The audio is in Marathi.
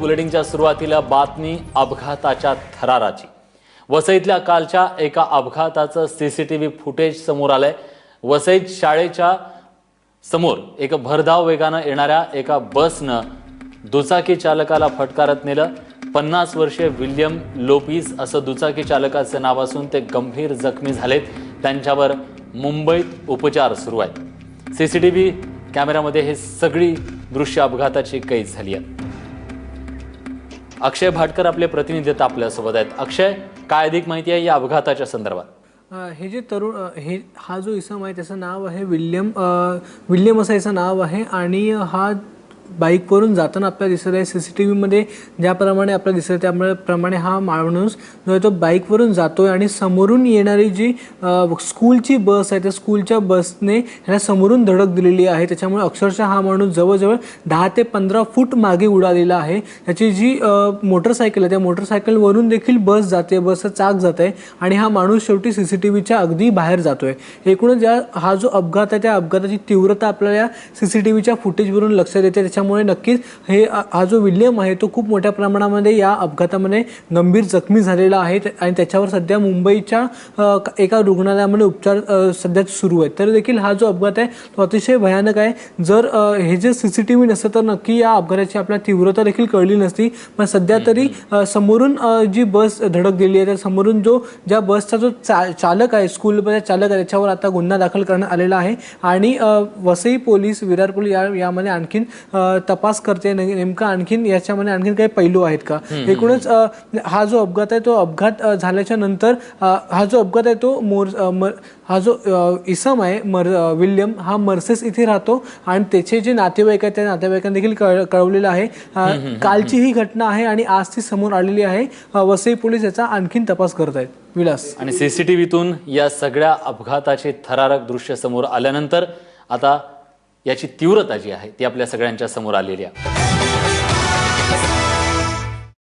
बुलेटिनच्या सुरुवातीला बातमी अपघाताच्या थराराची। वसईतल्या कालच्या एका अपघाताचं सीसीटीव्ही फुटेज समोर आलंय। वसईत शाळेच्या समोर एक भरधाव वेगाने येणाऱ्या एका बसनं दुचाकी चालकाला फटकारत नेलं। 50 वर्षीय विल्यम लोपिस असं दुचाकी चालकाचं नाव असून ते गंभीर जखमी झालेत। त्यांच्यावर मुंबईत उपचार सुरू आहेत। सीसीटीव्ही कॅमेऱ्यामध्ये हे सगळी दृश्य अपघाताची कैद झाली आहेत। अक्षय भाटकर आपले प्रतिनिधी आपल्यासोबत आहेत। अक्षय, काय अधिक माहिती आहे या अपघाताच्या संदर्भात? हे जे तरुण हा जो इसम आहे त्याचं नाव आहे विल्यम असं याचं नाव आहे आणि हा बाईकवरून जाताना आपल्याला दिसत आहे। सीसीटीव्हीमध्ये ज्याप्रमाणे आपल्याला दिसत आहे त्याप्रमाणे हा माणूस जो आहे तो बाईकवरून जातोय आणि समोरून येणारी जी स्कूलची बस आहे त्या स्कूलच्या बसने ह्याला समोरून धडक दिलेली आहे। त्याच्यामुळे अक्षरशः हा माणूस जवळजवळ 10 ते 15 फूट मागे उडालेला आहे। त्याची जी मोटरसायकल आहे त्या मोटरसायकलवरून देखील बस जाते, बसचं चाक जात आहे आणि हा माणूस शेवटी सीसीटीव्हीच्या अगदी बाहेर जातोय। एकूणच हा जो अपघात आहे त्या अपघाताची तीव्रता आपल्याला सीसीटीव्हीच्या फुटेजवरून लक्षात येते। त्यामुळे नक्कीच हा जो विल्यम आहे तो खूप मोठ्या प्रमाणामध्ये या अपघातामध्ये गंभीर जखमी झालेला आहे आणि त्याच्यावर सध्या मुंबईच्या एका रुग्णालयामध्ये उपचार सध्या सुरू आहेत। तर देखील हा जो अपघात आहे तो अतिशय भयानक आहे। जर हे जे सीसीटीव्ही नसतं तर नक्की या अपघाताची आपल्याला तीव्रता देखील कळली नसती। पण सध्या तरी समोरून जी बस धडक दिली आहे त्या समोरून ज्या बसचा जो चालक आहे, स्कूलचा चालक आहे, त्याच्यावर आता गुन्हा दाखल करण्यात आलेला आहे आणि वसई पोलीस, विरार पोलीस यामध्ये आणखीन तपास करते नेमका आणखीन याच्यामध्ये आणखीन काही पैलू आहेत का। एकूणच हा जो अपघात आहे तो अपघात झाल्याच्या नंतर हा जो अपघात आहे तो हा जो इसम आहे विल्यम हा मर्सेस इथे राहतो आणि त्याचे जे नातेवाईक आहेत त्या नातेवाईकांना देखील कळवलेलं आहे। कालची ही घटना आहे आणि आज ती समोर आलेली आहे। वसई पोलीस याचा आणखीन तपास करत आहेत। विलास, आणि सीसीटीव्हीतून या सगळ्या अपघाताचे थरारक दृश्य समोर आल्यानंतर आता याची तीव्रता जी आहे ती आपल्या सगळ्यांच्या समोर आलेली आहे।